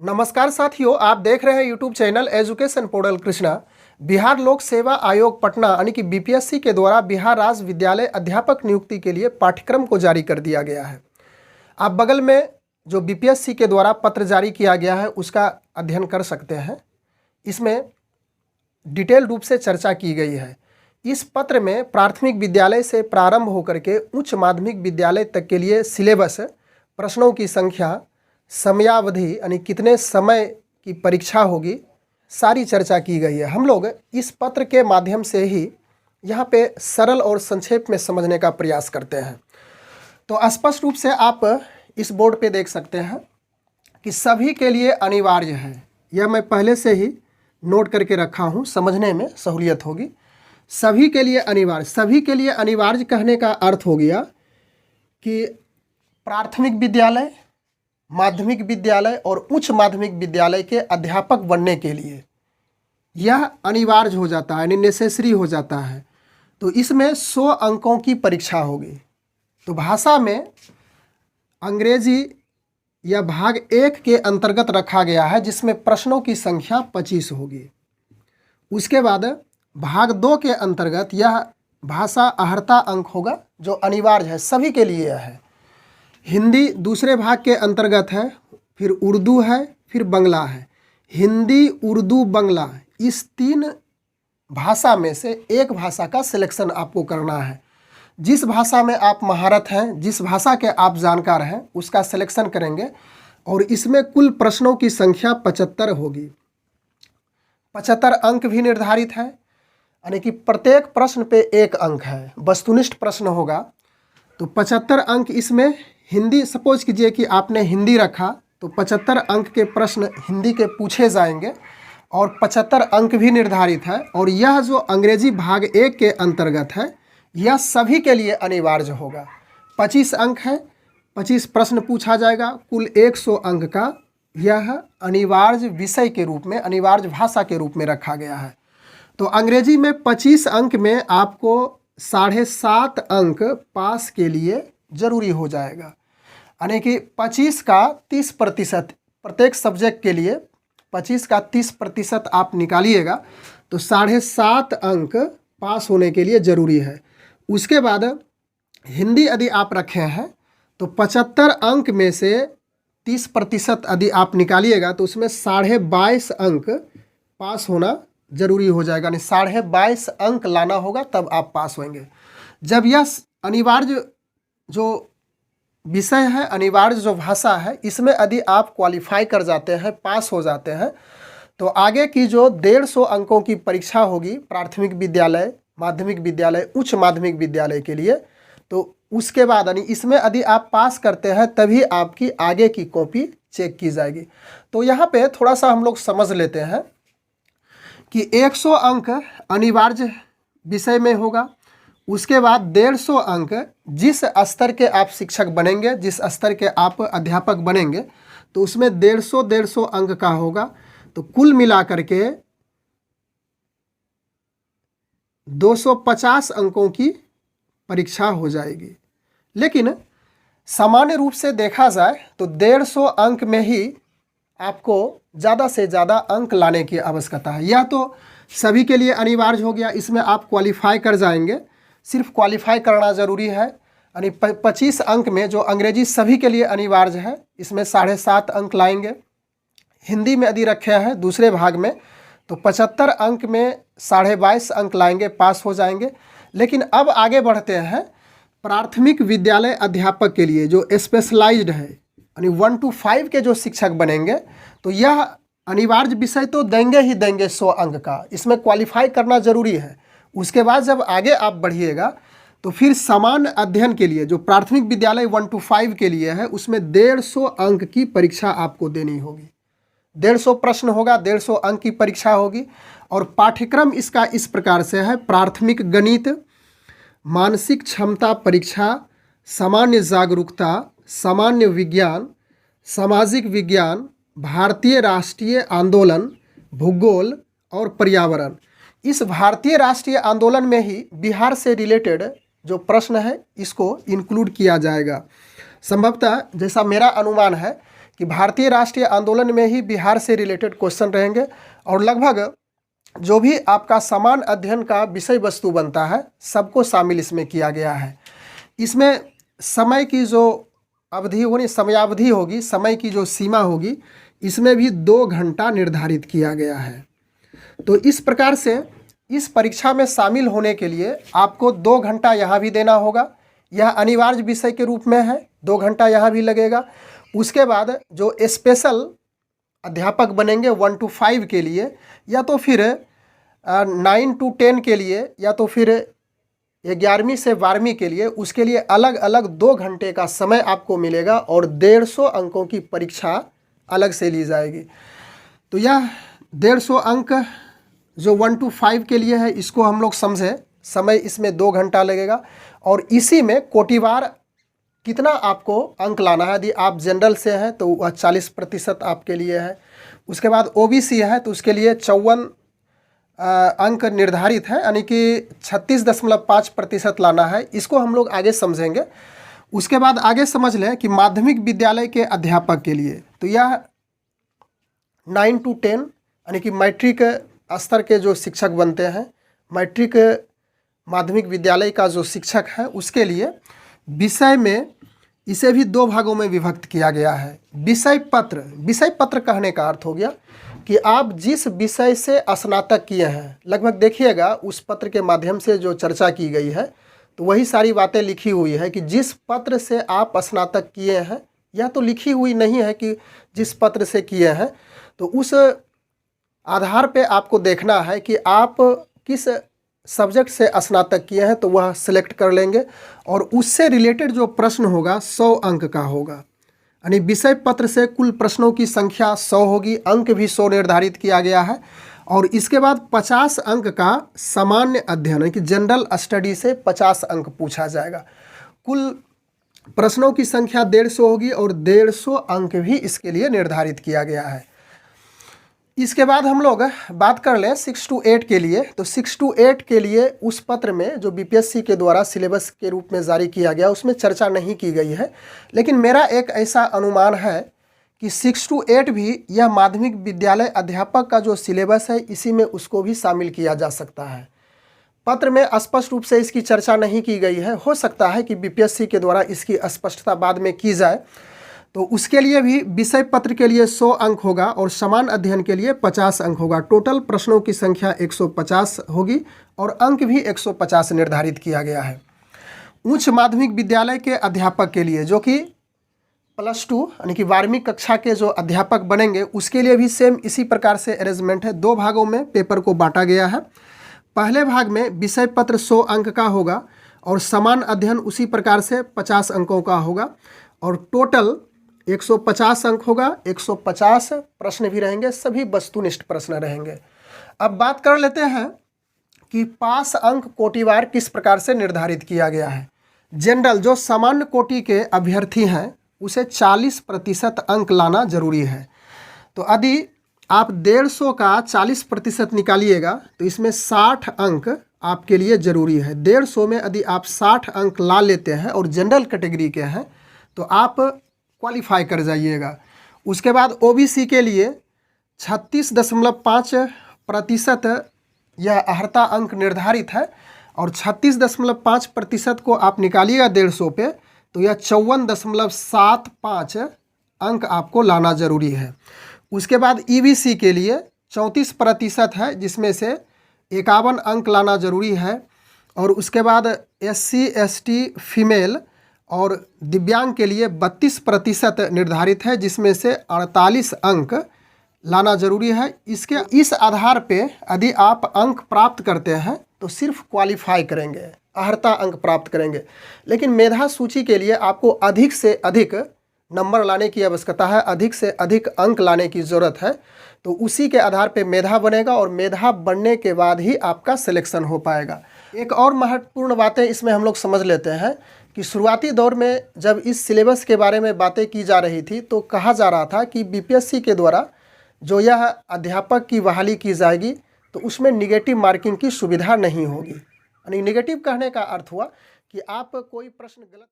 नमस्कार साथियों, आप देख रहे हैं YouTube channel education portal Krishna. Bihar लोक सेवा आयोग पटना यानी कि बीपीएससी के द्वारा बिहार राज्य विद्यालय अध्यापक नियुक्ति के लिए पाठ्यक्रम को जारी कर दिया गया है। आप बगल में जो बीपीएससी के द्वारा पत्र जारी किया गया है उसका अध्ययन कर सकते हैं। इसमें डिटेल रूप से चर्चा की गई है। इस पत्र में प्राथमिक विद्यालय से प्रारंभ होकर के उच्च माध्यमिक विद्यालय तक के लिए सिलेबस, प्रश्नों की संख्या, समयावधि यानी कितने समय की परीक्षा होगी, सारी चर्चा की गई है। हम लोग इस पत्र के माध्यम से ही यहाँ पे सरल और संक्षेप में समझने का प्रयास करते हैं। तो स्पष्ट रूप से आप इस बोर्ड पे देख सकते हैं कि सभी के लिए अनिवार्य है। यह मैं पहले से ही नोट करके रखा हूँ, समझने में सहूलियत होगी। सभी के लिए अनिवार्य, सभी के लिए अनिवार्य कहने का अर्थ हो गया कि प्राथमिक विद्यालय, माध्यमिक विद्यालय और उच्च माध्यमिक विद्यालय के अध्यापक बनने के लिए यह अनिवार्य हो जाता है, यानी नेसेसरी हो जाता है। तो इसमें 100 अंकों की परीक्षा होगी। तो भाषा में अंग्रेजी या भाग 1 के अंतर्गत रखा गया है, जिसमें प्रश्नों की संख्या 25 होगी। उसके बाद भाग 2 के अंतर्गत यह भाषा अहर्ता अंक होगा, जो अनिवार्य है, सभी के लिए है। हिंदी दूसरे भाग के अंतर्गत है, फिर उर्दू है, फिर बंगला है। हिंदी, उर्दू, बंगला, इस 3 भाषा में से एक भाषा का सिलेक्शन आपको करना है। जिस भाषा में आप महारत हैं, जिस भाषा के आप जानकार हैं, उसका सिलेक्शन करेंगे। और इसमें कुल प्रश्नों की संख्या 75 होगी। 75 अंक भी निर्धारित है, यानी कि प्रत्येक प्रश्न पे 1 अंक है। वस्तुनिष्ठ प्रश्न होगा तो 75 अंक इसमें। हिंदी, सपोज कीजिए कि आपने हिंदी रखा तो 75 अंक के प्रश्न हिंदी के पूछे जाएंगे और 75 अंक भी निर्धारित है। और यह जो अंग्रेजी भाग 1 के अंतर्गत है, यह सभी के लिए अनिवार्य होगा। 25 अंक है, 25 प्रश्न पूछा जाएगा, कुल 100 अंक का यह अनिवार्य विषय के रूप में, अनिवार्य भाषा के रूप में रखा गया है। तो अंग्रेजी में 25 अंक में आपको 7.5 अंक पास के लिए जरूरी हो जाएगा, यानी कि 25 का 30%, प्रत्येक सब्जेक्ट के लिए 25 का 30% आप निकालिएगा तो 7.5 अंक पास होने के लिए ज़रूरी है। उसके बाद हिंदी यदि आप रखे हैं तो 75 अंक में से 30% यदि आप निकालिएगा तो उसमें 22.5 अंक पास होना ज़रूरी हो जाएगा, यानी 22.5 अंक लाना होगा, तब आप पास होंगे। जब यह अनिवार्य जो विषय है, अनिवार्य जो भाषा है, इसमें यदि आप क्वालिफाई कर जाते हैं, पास हो जाते हैं, तो आगे की जो 150 अंकों की परीक्षा होगी प्राथमिक विद्यालय, माध्यमिक विद्यालय, उच्च माध्यमिक विद्यालय के लिए, तो उसके बाद यानी इसमें यदि आप पास करते हैं तभी आपकी आगे की कॉपी चेक की जाएगी। तो यहाँ पे थोड़ा सा हम लोग समझ लेते हैं कि 100 अंक अनिवार्य विषय में होगा। उसके बाद 150 अंक जिस स्तर के आप शिक्षक बनेंगे, जिस स्तर के आप अध्यापक बनेंगे, तो उसमें 150 अंक का होगा। तो कुल मिलाकर के 250 अंकों की परीक्षा हो जाएगी। लेकिन सामान्य रूप से देखा जाए तो 150 अंक में ही आपको ज़्यादा से ज़्यादा अंक लाने की आवश्यकता है। यह तो सभी के लिए अनिवार्य हो गया, इसमें आप क्वालिफाई कर जाएंगे, सिर्फ क्वालिफाई करना ज़रूरी है। यानी 25 अंक में जो अंग्रेजी सभी के लिए अनिवार्य है, इसमें 7.5 अंक लाएंगे। हिंदी में यदि रखे हैं दूसरे भाग में तो 75 अंक में 22.5 अंक लाएंगे, पास हो जाएंगे। लेकिन अब आगे बढ़ते हैं प्राथमिक विद्यालय अध्यापक के लिए, जो स्पेशलाइज्ड है, यानी 1 to 5 के जो शिक्षक बनेंगे, तो यह अनिवार्य विषय तो देंगे ही देंगे 100 अंक का, इसमें क्वालिफाई करना ज़रूरी है। उसके बाद जब आगे आप बढ़िएगा तो फिर समान अध्ययन के लिए जो प्राथमिक विद्यालय 1 to 5 के लिए है, उसमें 150 अंक की परीक्षा आपको देनी होगी। 150 प्रश्न होगा, 150 अंक की परीक्षा होगी। और पाठ्यक्रम इसका इस प्रकार से है: प्राथमिक गणित, मानसिक क्षमता परीक्षा, सामान्य जागरूकता, सामान्य विज्ञान, सामाजिक विज्ञान, भारतीय राष्ट्रीय आंदोलन, भूगोल और पर्यावरण। इस भारतीय राष्ट्रीय आंदोलन में ही बिहार से रिलेटेड जो प्रश्न है इसको इंक्लूड किया जाएगा। संभवतः जैसा मेरा अनुमान है कि भारतीय राष्ट्रीय आंदोलन में ही बिहार से रिलेटेड क्वेश्चन रहेंगे और लगभग जो भी आपका समान अध्ययन का विषय वस्तु बनता है सबको शामिल इसमें किया गया है। इसमें समय की जो अवधि होगी, समयावधि होगी, समय की जो सीमा होगी, इसमें भी 2 घंटा निर्धारित किया गया है। तो इस प्रकार से इस परीक्षा में शामिल होने के लिए आपको 2 घंटा यहाँ भी देना होगा। यह अनिवार्य विषय के रूप में है, 2 घंटा यहाँ भी लगेगा। उसके बाद जो स्पेशल अध्यापक बनेंगे 1 to 5 के लिए, या तो फिर 9 to 10 के लिए, या तो फिर 11वीं से 12वीं के लिए, उसके लिए अलग अलग 2 घंटे का समय आपको मिलेगा और 150 अंकों की परीक्षा अलग से ली जाएगी। तो यह 150 अंक जो 1 to 5 के लिए है, इसको हम लोग समझें। समय इसमें 2 घंटा लगेगा और इसी में कोटिवार कितना आपको अंक लाना है। यदि आप जनरल से हैं तो वह 40% आपके लिए है। उसके बाद ओबीसी है तो उसके लिए 54 अंक निर्धारित है, यानी कि 36.5% लाना है। इसको हम लोग आगे समझेंगे। उसके बाद आगे समझ लें कि माध्यमिक विद्यालय के अध्यापक के लिए तो यह 9 to 10 यानी कि मैट्रिक स्तर के जो शिक्षक बनते हैं, मैट्रिक माध्यमिक विद्यालय का जो शिक्षक है, उसके लिए विषय में इसे भी 2 भागों में विभक्त किया गया है। विषय पत्र कहने का अर्थ हो गया कि आप जिस विषय से स्नातक किए हैं, लगभग देखिएगा उस पत्र के माध्यम से जो चर्चा की गई है तो वही सारी बातें लिखी हुई है कि जिस पत्र से आप स्नातक किए हैं, यह तो लिखी हुई नहीं है कि जिस पत्र से किए हैं। तो उस आधार पे आपको देखना है कि आप किस सब्जेक्ट से स्नातक किए हैं, तो वह सिलेक्ट कर लेंगे और उससे रिलेटेड जो प्रश्न होगा 100 अंक का होगा। यानी विषय पत्र से कुल प्रश्नों की संख्या 100 होगी, अंक भी 100 निर्धारित किया गया है। और इसके बाद 50 अंक का सामान्य अध्ययन है कि जनरल स्टडी से 50 अंक पूछा जाएगा। कुल प्रश्नों की संख्या 150 होगी और 150 अंक भी इसके लिए निर्धारित किया गया है। इसके बाद हम लोग बात कर लें 6 to 8 के लिए। तो 6 to 8 के लिए उस पत्र में जो बीपीएससी के द्वारा सिलेबस के रूप में जारी किया गया, उसमें चर्चा नहीं की गई है, लेकिन मेरा एक ऐसा अनुमान है कि 6 to 8 भी यह माध्यमिक विद्यालय अध्यापक का जो सिलेबस है, इसी में उसको भी शामिल किया जा सकता है। पत्र में स्पष्ट रूप से इसकी चर्चा नहीं की गई है, हो सकता है कि बीपीएससी के द्वारा इसकी स्पष्टता बाद में की जाए। तो उसके लिए भी विषय पत्र के लिए 100 अंक होगा और समान अध्ययन के लिए 50 अंक होगा। टोटल प्रश्नों की संख्या 150 होगी और अंक भी 150 निर्धारित किया गया है। उच्च माध्यमिक विद्यालय के अध्यापक के लिए जो कि +2 यानी कि 12वीं कक्षा के जो अध्यापक बनेंगे, उसके लिए भी सेम इसी प्रकार से अरेंजमेंट है। 2 भागों में पेपर को बांटा गया है। पहले भाग में विषय पत्र 100 अंक का होगा और समान अध्ययन उसी प्रकार से 50 अंकों का होगा और टोटल 150 अंक होगा। 150 प्रश्न भी रहेंगे, सभी वस्तुनिष्ठ प्रश्न रहेंगे। अब बात कर लेते हैं कि पास अंक कोटिवार किस प्रकार से निर्धारित किया गया है। जनरल जो सामान्य कोटि के अभ्यर्थी हैं, उसे 40% अंक लाना जरूरी है। तो यदि आप 150 का 40% निकालिएगा तो इसमें 60 अंक आपके लिए ज़रूरी है। 150 में यदि आप 60 अंक ला लेते हैं और जनरल कैटेगरी के हैं तो आप क्वालिफाई कर जाइएगा। उसके बाद ओबीसी के लिए 36.5% यह अर्हता अंक निर्धारित है और 36.5% को आप निकालिएगा 150 पे तो यह 54.75 अंक आपको लाना ज़रूरी है। उसके बाद ईबीसी के लिए 34% है, जिसमें से 51 अंक लाना ज़रूरी है। और उसके बाद एससी एसटी फीमेल और दिव्यांग के लिए 32% निर्धारित है, जिसमें से 48 अंक लाना जरूरी है। इस आधार पे यदि आप अंक प्राप्त करते हैं तो सिर्फ क्वालिफाई करेंगे, अर्हता अंक प्राप्त करेंगे। लेकिन मेधा सूची के लिए आपको अधिक से अधिक नंबर लाने की आवश्यकता है, अधिक से अधिक अंक लाने की ज़रूरत है। तो उसी के आधार पे मेधा बनेगा और मेधा बनने के बाद ही आपका सिलेक्शन हो पाएगा। एक और महत्वपूर्ण बातें इसमें हम लोग समझ लेते हैं कि शुरुआती दौर में जब इस सिलेबस के बारे में बातें की जा रही थी तो कहा जा रहा था कि बीपीएससी के द्वारा जो यह अध्यापक की बहाली की जाएगी तो उसमें निगेटिव मार्किंग की सुविधा नहीं होगी। यानी निगेटिव कहने का अर्थ हुआ कि आप कोई प्रश्न गलत